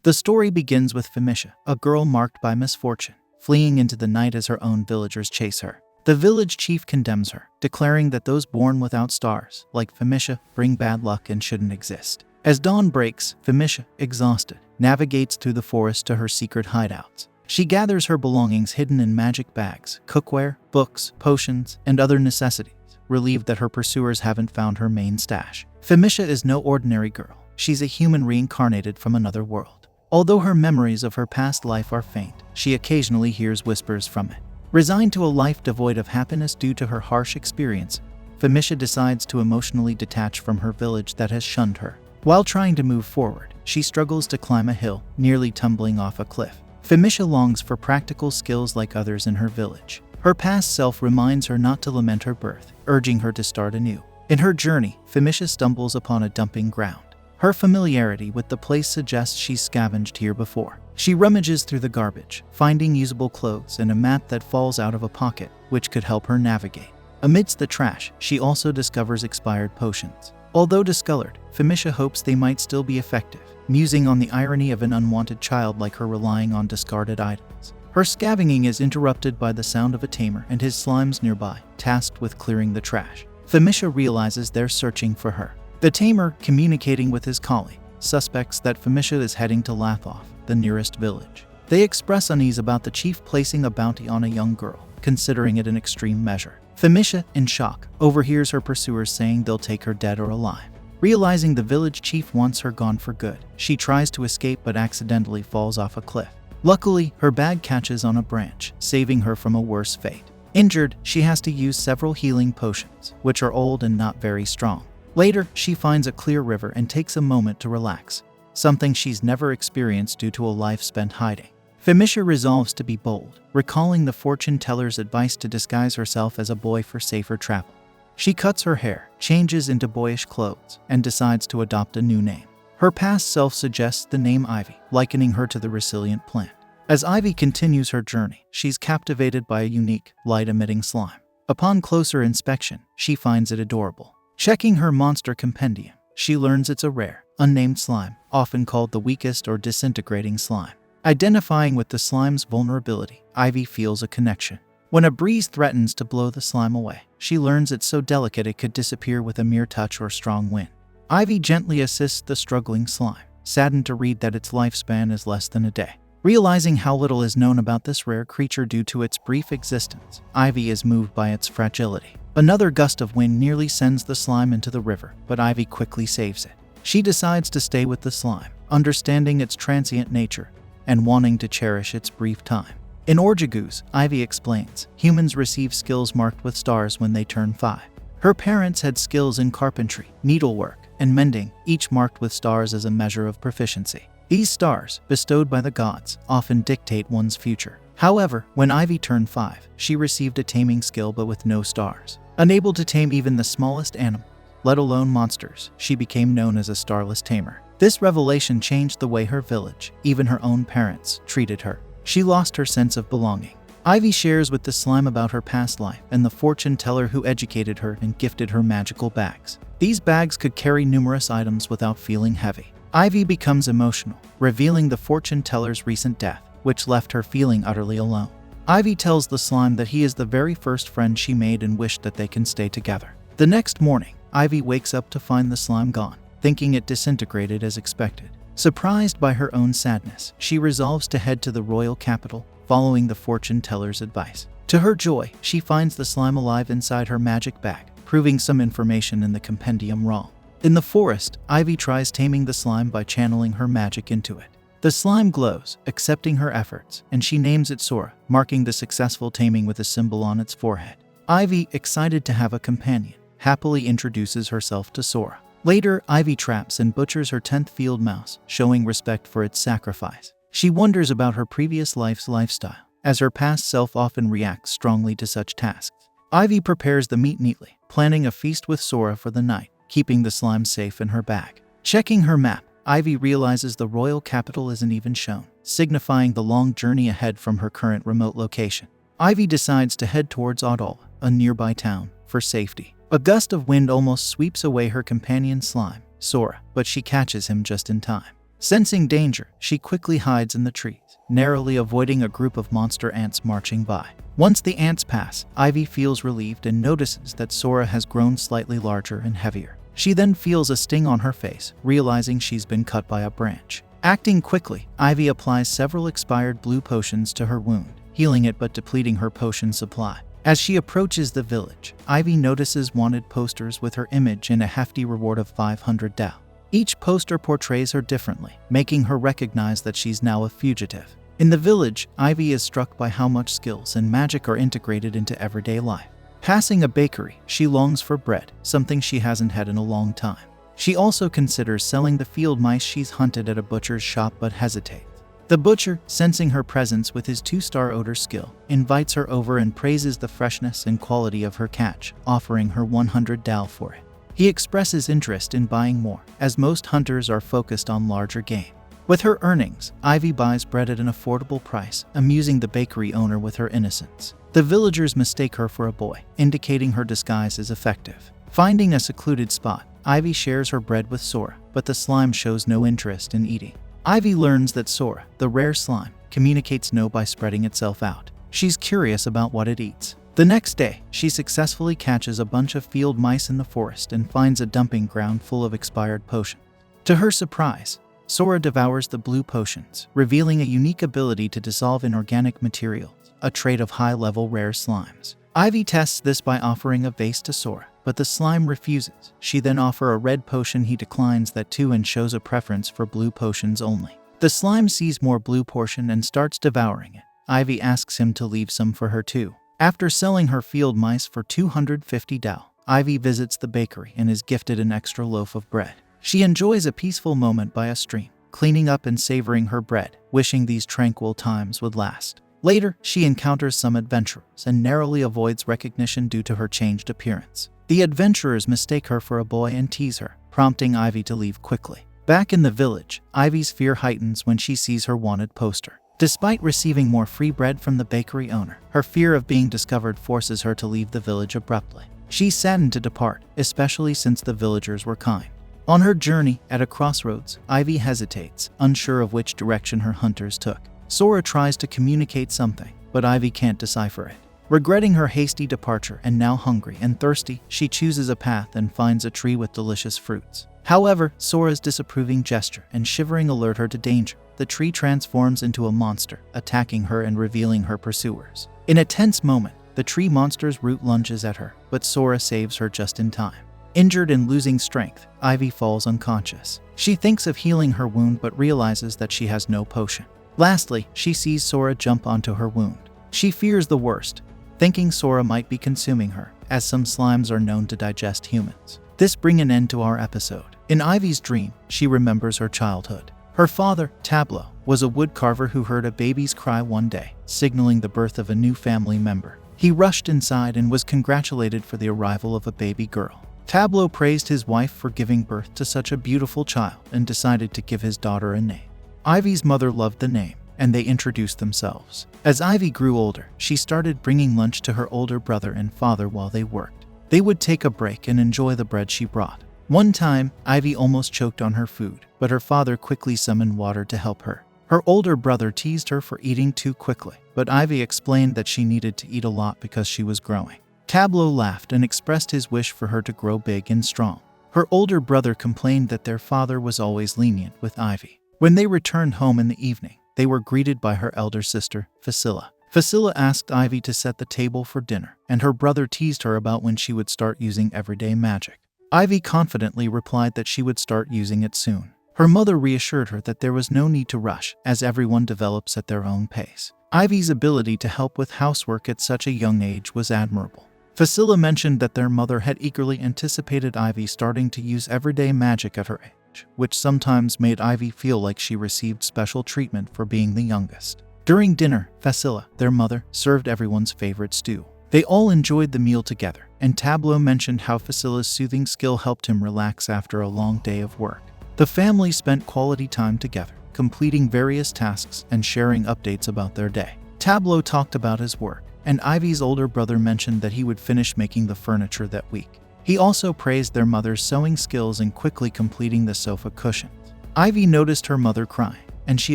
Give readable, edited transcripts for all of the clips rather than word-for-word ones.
The story begins with Femisha, a girl marked by misfortune, fleeing into the night as her own villagers chase her. The village chief condemns her, declaring that those born without stars, like Femisha, bring bad luck and shouldn't exist. As dawn breaks, Femisha, exhausted, navigates through the forest to her secret hideouts. She gathers her belongings hidden in magic bags, cookware, books, potions, and other necessities, relieved that her pursuers haven't found her main stash. Femisha is no ordinary girl. She's a human reincarnated from another world. Although her memories of her past life are faint, she occasionally hears whispers from it. Resigned to a life devoid of happiness due to her harsh experience, Femisha decides to emotionally detach from her village that has shunned her. While trying to move forward, she struggles to climb a hill, nearly tumbling off a cliff. Femisha longs for practical skills like others in her village. Her past self reminds her not to lament her birth, urging her to start anew. In her journey, Femisha stumbles upon a dumping ground. Her familiarity with the place suggests she's scavenged here before. She rummages through the garbage, finding usable clothes and a map that falls out of a pocket, which could help her navigate. Amidst the trash, she also discovers expired potions. Although discolored, Femisha hopes they might still be effective, musing on the irony of an unwanted child like her relying on discarded items. Her scavenging is interrupted by the sound of a tamer and his slimes nearby, tasked with clearing the trash. Femisha realizes they're searching for her. The tamer, communicating with his colleague, suspects that Femisha is heading to Lathoff, the nearest village. They express unease about the chief placing a bounty on a young girl, considering it an extreme measure. Femisha, in shock, overhears her pursuers saying they'll take her dead or alive. Realizing the village chief wants her gone for good, she tries to escape but accidentally falls off a cliff. Luckily, her bag catches on a branch, saving her from a worse fate. Injured, she has to use several healing potions, which are old and not very strong. Later, she finds a clear river and takes a moment to relax, something she's never experienced due to a life spent hiding. Femisha resolves to be bold, recalling the fortune teller's advice to disguise herself as a boy for safer travel. She cuts her hair, changes into boyish clothes, and decides to adopt a new name. Her past self suggests the name Ivy, likening her to the resilient plant. As Ivy continues her journey, she's captivated by a unique, light-emitting slime. Upon closer inspection, she finds it adorable. Checking her monster compendium, she learns it's a rare, unnamed slime, often called the weakest or disintegrating slime. Identifying with the slime's vulnerability, Ivy feels a connection. When a breeze threatens to blow the slime away, she learns it's so delicate it could disappear with a mere touch or strong wind. Ivy gently assists the struggling slime, saddened to read that its lifespan is less than a day. Realizing how little is known about this rare creature due to its brief existence, Ivy is moved by its fragility. Another gust of wind nearly sends the slime into the river, but Ivy quickly saves it. She decides to stay with the slime, understanding its transient nature and wanting to cherish its brief time. In Orjagoose, Ivy explains, humans receive skills marked with stars when they turn 5. Her parents had skills in carpentry, needlework, and mending, each marked with stars as a measure of proficiency. These stars, bestowed by the gods, often dictate one's future. However, when Ivy turned 5, she received a taming skill but with no stars. Unable to tame even the smallest animal, let alone monsters, she became known as a starless tamer. This revelation changed the way her village, even her own parents, treated her. She lost her sense of belonging. Ivy shares with the slime about her past life and the fortune teller who educated her and gifted her magical bags. These bags could carry numerous items without feeling heavy. Ivy becomes emotional, revealing the fortune teller's recent death, which left her feeling utterly alone. Ivy tells the slime that he is the very first friend she made and wished that they can stay together. The next morning, Ivy wakes up to find the slime gone, thinking it disintegrated as expected. Surprised by her own sadness, she resolves to head to the royal capital, following the fortune teller's advice. To her joy, she finds the slime alive inside her magic bag, proving some information in the compendium wrong. In the forest, Ivy tries taming the slime by channeling her magic into it. The slime glows, accepting her efforts, and she names it Sora, marking the successful taming with a symbol on its forehead. Ivy, excited to have a companion, happily introduces herself to Sora. Later, Ivy traps and butchers her 10th field mouse, showing respect for its sacrifice. She wonders about her previous life's lifestyle, as her past self often reacts strongly to such tasks. Ivy prepares the meat neatly, planning a feast with Sora for the night, keeping the slime safe in her bag. Checking her map, Ivy realizes the royal capital isn't even shown, signifying the long journey ahead from her current remote location. Ivy decides to head towards Odol, a nearby town, for safety. A gust of wind almost sweeps away her companion slime, Sora, but she catches him just in time. Sensing danger, she quickly hides in the trees, narrowly avoiding a group of monster ants marching by. Once the ants pass, Ivy feels relieved and notices that Sora has grown slightly larger and heavier. She then feels a sting on her face, realizing she's been cut by a branch. Acting quickly, Ivy applies several expired blue potions to her wound, healing it but depleting her potion supply. As she approaches the village, Ivy notices wanted posters with her image and a hefty reward of 500 Dao. Each poster portrays her differently, making her recognize that she's now a fugitive. In the village, Ivy is struck by how much skills and magic are integrated into everyday life. Passing a bakery, she longs for bread, something she hasn't had in a long time. She also considers selling the field mice she's hunted at a butcher's shop but hesitates. The butcher, sensing her presence with his 2-star odor skill, invites her over and praises the freshness and quality of her catch, offering her 100 Dao for it. He expresses interest in buying more, as most hunters are focused on larger game. With her earnings, Ivy buys bread at an affordable price, amusing the bakery owner with her innocence. The villagers mistake her for a boy, indicating her disguise is effective. Finding a secluded spot, Ivy shares her bread with Sora, but the slime shows no interest in eating. Ivy learns that Sora, the rare slime, communicates no by spreading itself out. She's curious about what it eats. The next day, she successfully catches a bunch of field mice in the forest and finds a dumping ground full of expired potions. To her surprise, Sora devours the blue potions, revealing a unique ability to dissolve inorganic materials, a trait of high-level rare slimes. Ivy tests this by offering a vase to Sora, but the slime refuses. She then offers a red potion, he declines that too and shows a preference for blue potions only. The slime sees more blue portion and starts devouring it. Ivy asks him to leave some for her too. After selling her field mice for 250 Dao, Ivy visits the bakery and is gifted an extra loaf of bread. She enjoys a peaceful moment by a stream, cleaning up and savoring her bread, wishing these tranquil times would last. Later, she encounters some adventurers and narrowly avoids recognition due to her changed appearance. The adventurers mistake her for a boy and tease her, prompting Ivy to leave quickly. Back in the village, Ivy's fear heightens when she sees her wanted poster. Despite receiving more free bread from the bakery owner, her fear of being discovered forces her to leave the village abruptly. She's saddened to depart, especially since the villagers were kind. On her journey, at a crossroads, Ivy hesitates, unsure of which direction her hunters took. Sora tries to communicate something, but Ivy can't decipher it. Regretting her hasty departure and now hungry and thirsty, she chooses a path and finds a tree with delicious fruits. However, Sora's disapproving gesture and shivering alert her to danger. The tree transforms into a monster, attacking her and revealing her pursuers. In a tense moment, the tree monster's root lunges at her, but Sora saves her just in time. Injured and losing strength, Ivy falls unconscious. She thinks of healing her wound but realizes that she has no potion. Lastly, she sees Sora jump onto her wound. She fears the worst, thinking Sora might be consuming her, as some slimes are known to digest humans. This brings an end to our episode. In Ivy's dream, she remembers her childhood. Her father, Tableau, was a woodcarver who heard a baby's cry one day, signaling the birth of a new family member. He rushed inside and was congratulated for the arrival of a baby girl. Tableau praised his wife for giving birth to such a beautiful child and decided to give his daughter a name. Ivy's mother loved the name, and they introduced themselves. As Ivy grew older, she started bringing lunch to her older brother and father while they worked. They would take a break and enjoy the bread she brought. One time, Ivy almost choked on her food, but her father quickly summoned water to help her. Her older brother teased her for eating too quickly, but Ivy explained that she needed to eat a lot because she was growing. Tableau laughed and expressed his wish for her to grow big and strong. Her older brother complained that their father was always lenient with Ivy. When they returned home in the evening, they were greeted by her elder sister, Facilla. Facilla asked Ivy to set the table for dinner, and her brother teased her about when she would start using everyday magic. Ivy confidently replied that she would start using it soon. Her mother reassured her that there was no need to rush, as everyone develops at their own pace. Ivy's ability to help with housework at such a young age was admirable. Facilla mentioned that their mother had eagerly anticipated Ivy starting to use everyday magic at her age, which sometimes made Ivy feel like she received special treatment for being the youngest. During dinner, Facilla, their mother, served everyone's favorite stew. They all enjoyed the meal together, and Tableau mentioned how Facilla's soothing skill helped him relax after a long day of work. The family spent quality time together, completing various tasks and sharing updates about their day. Tableau talked about his work, and Ivy's older brother mentioned that he would finish making the furniture that week. He also praised their mother's sewing skills in quickly completing the sofa cushions. Ivy noticed her mother crying, and she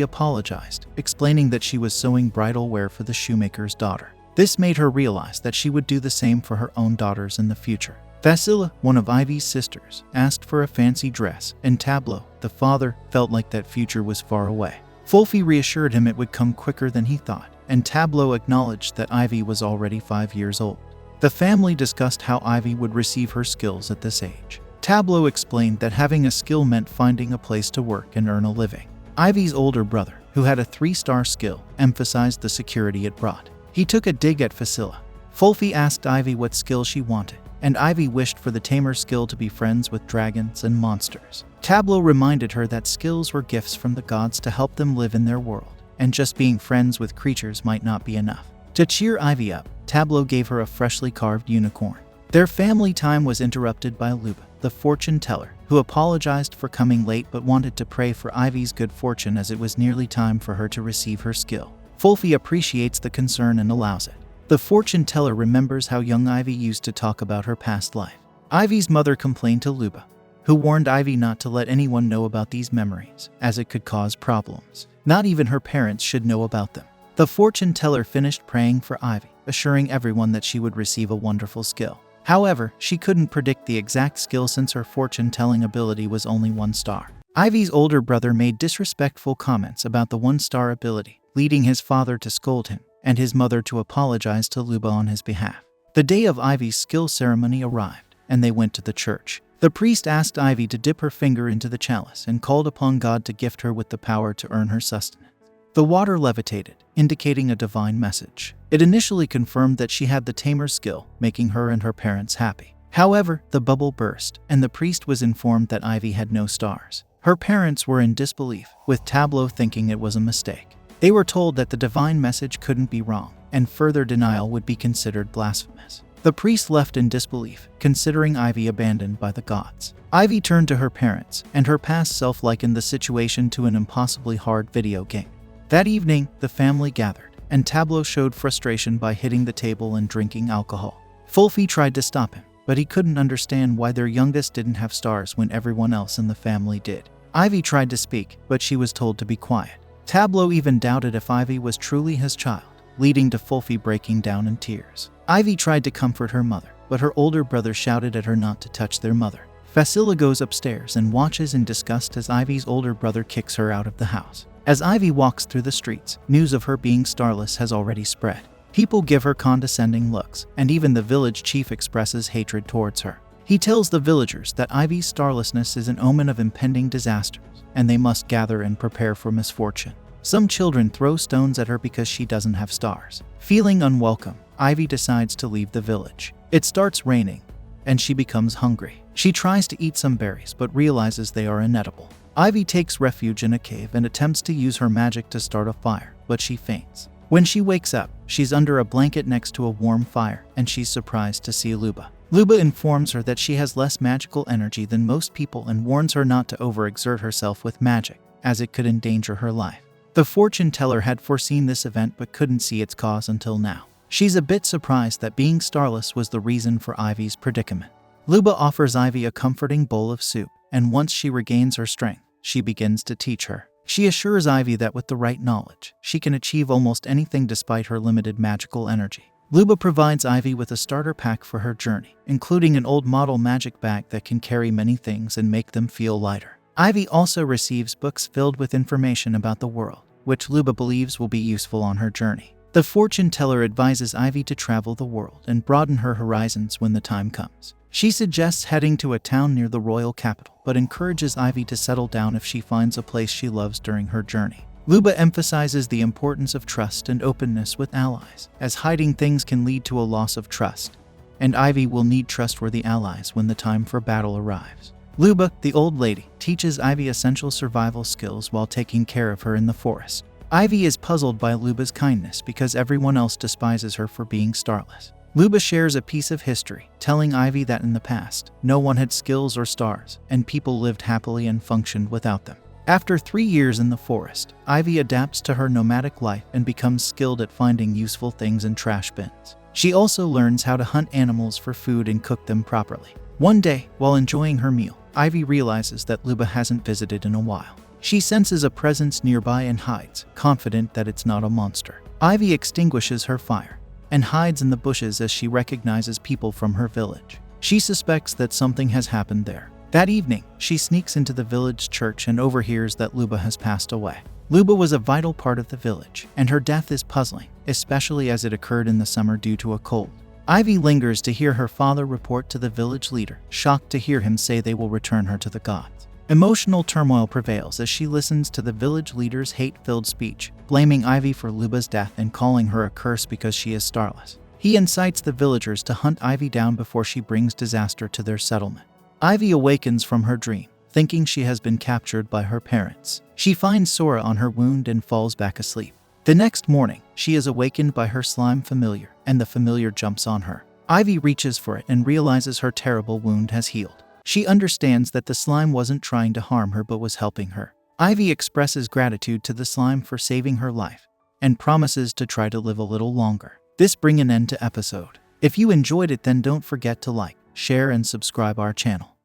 apologized, explaining that she was sewing bridal wear for the shoemaker's daughter. This made her realize that she would do the same for her own daughters in the future. Vasila, one of Ivy's sisters, asked for a fancy dress, and Tableau, the father, felt like that future was far away. Fulfi reassured him it would come quicker than he thought, and Tableau acknowledged that Ivy was already 5 years old. The family discussed how Ivy would receive her skills at this age. Tableau explained that having a skill meant finding a place to work and earn a living. Ivy's older brother, who had a 3-star skill, emphasized the security it brought. He took a dig at Vasila. Fulfi asked Ivy what skill she wanted, and Ivy wished for the Tamer skill to be friends with dragons and monsters. Tableau reminded her that skills were gifts from the gods to help them live in their world, and just being friends with creatures might not be enough. To cheer Ivy up, Tableau gave her a freshly carved unicorn. Their family time was interrupted by Luba, the fortune teller, who apologized for coming late but wanted to pray for Ivy's good fortune as it was nearly time for her to receive her skill. Fulfi appreciates the concern and allows it. The fortune teller remembers how young Ivy used to talk about her past life. Ivy's mother complained to Luba, who warned Ivy not to let anyone know about these memories, as it could cause problems. Not even her parents should know about them. The fortune teller finished praying for Ivy, assuring everyone that she would receive a wonderful skill. However, she couldn't predict the exact skill since her fortune-telling ability was only 1 star. Ivy's older brother made disrespectful comments about the 1-star ability, leading his father to scold him, and his mother to apologize to Luba on his behalf. The day of Ivy's skill ceremony arrived, and they went to the church. The priest asked Ivy to dip her finger into the chalice and called upon God to gift her with the power to earn her sustenance. The water levitated, indicating a divine message. It initially confirmed that she had the Tamer skill, making her and her parents happy. However, the bubble burst, and the priest was informed that Ivy had no stars. Her parents were in disbelief, with Tableau thinking it was a mistake. They were told that the divine message couldn't be wrong, and further denial would be considered blasphemous. The priest left in disbelief, considering Ivy abandoned by the gods. Ivy turned to her parents, and her past self likened the situation to an impossibly hard video game. That evening, the family gathered, and Tableau showed frustration by hitting the table and drinking alcohol. Fulfi tried to stop him, but he couldn't understand why their youngest didn't have stars when everyone else in the family did. Ivy tried to speak, but she was told to be quiet. Tableau even doubted if Ivy was truly his child, leading to Fulfi breaking down in tears. Ivy tried to comfort her mother, but her older brother shouted at her not to touch their mother. Vasila goes upstairs and watches in disgust as Ivy's older brother kicks her out of the house. As Ivy walks through the streets, news of her being starless has already spread. People give her condescending looks, and even the village chief expresses hatred towards her. He tells the villagers that Ivy's starlessness is an omen of impending disasters, and they must gather and prepare for misfortune. Some children throw stones at her because she doesn't have stars. Feeling unwelcome, Ivy decides to leave the village. It starts raining, and she becomes hungry. She tries to eat some berries but realizes they are inedible. Ivy takes refuge in a cave and attempts to use her magic to start a fire, but she faints. When she wakes up, she's under a blanket next to a warm fire, and she's surprised to see Luba. Luba informs her that she has less magical energy than most people and warns her not to overexert herself with magic, as it could endanger her life. The fortune teller had foreseen this event but couldn't see its cause until now. She's a bit surprised that being starless was the reason for Ivy's predicament. Luba offers Ivy a comforting bowl of soup, and once she regains her strength, she begins to teach her. She assures Ivy that with the right knowledge, she can achieve almost anything despite her limited magical energy. Luba provides Ivy with a starter pack for her journey, including an old model magic bag that can carry many things and make them feel lighter. Ivy also receives books filled with information about the world, which Luba believes will be useful on her journey. The fortune teller advises Ivy to travel the world and broaden her horizons when the time comes. She suggests heading to a town near the royal capital, but encourages Ivy to settle down if she finds a place she loves during her journey. Luba emphasizes the importance of trust and openness with allies, as hiding things can lead to a loss of trust, and Ivy will need trustworthy allies when the time for battle arrives. Luba, the old lady, teaches Ivy essential survival skills while taking care of her in the forest. Ivy is puzzled by Luba's kindness because everyone else despises her for being starless. Luba shares a piece of history, telling Ivy that in the past, no one had skills or stars, and people lived happily and functioned without them. After 3 years in the forest, Ivy adapts to her nomadic life and becomes skilled at finding useful things in trash bins. She also learns how to hunt animals for food and cook them properly. One day, while enjoying her meal, Ivy realizes that Luba hasn't visited in a while. She senses a presence nearby and hides, confident that it's not a monster. Ivy extinguishes her fire and hides in the bushes as she recognizes people from her village. She suspects that something has happened there. That evening, she sneaks into the village church and overhears that Luba has passed away. Luba was a vital part of the village, and her death is puzzling, especially as it occurred in the summer due to a cold. Ivy lingers to hear her father report to the village leader, shocked to hear him say they will return her to the gods. Emotional turmoil prevails as she listens to the village leader's hate-filled speech, blaming Ivy for Luba's death and calling her a curse because she is starless. He incites the villagers to hunt Ivy down before she brings disaster to their settlement. Ivy awakens from her dream, thinking she has been captured by her parents. She finds Sora on her wound and falls back asleep. The next morning, she is awakened by her slime familiar, and the familiar jumps on her. Ivy reaches for it and realizes her terrible wound has healed. She understands that the slime wasn't trying to harm her but was helping her. Ivy expresses gratitude to the slime for saving her life and promises to try to live a little longer. This brings an end to episode. If you enjoyed it, then don't forget to like, share and subscribe our channel.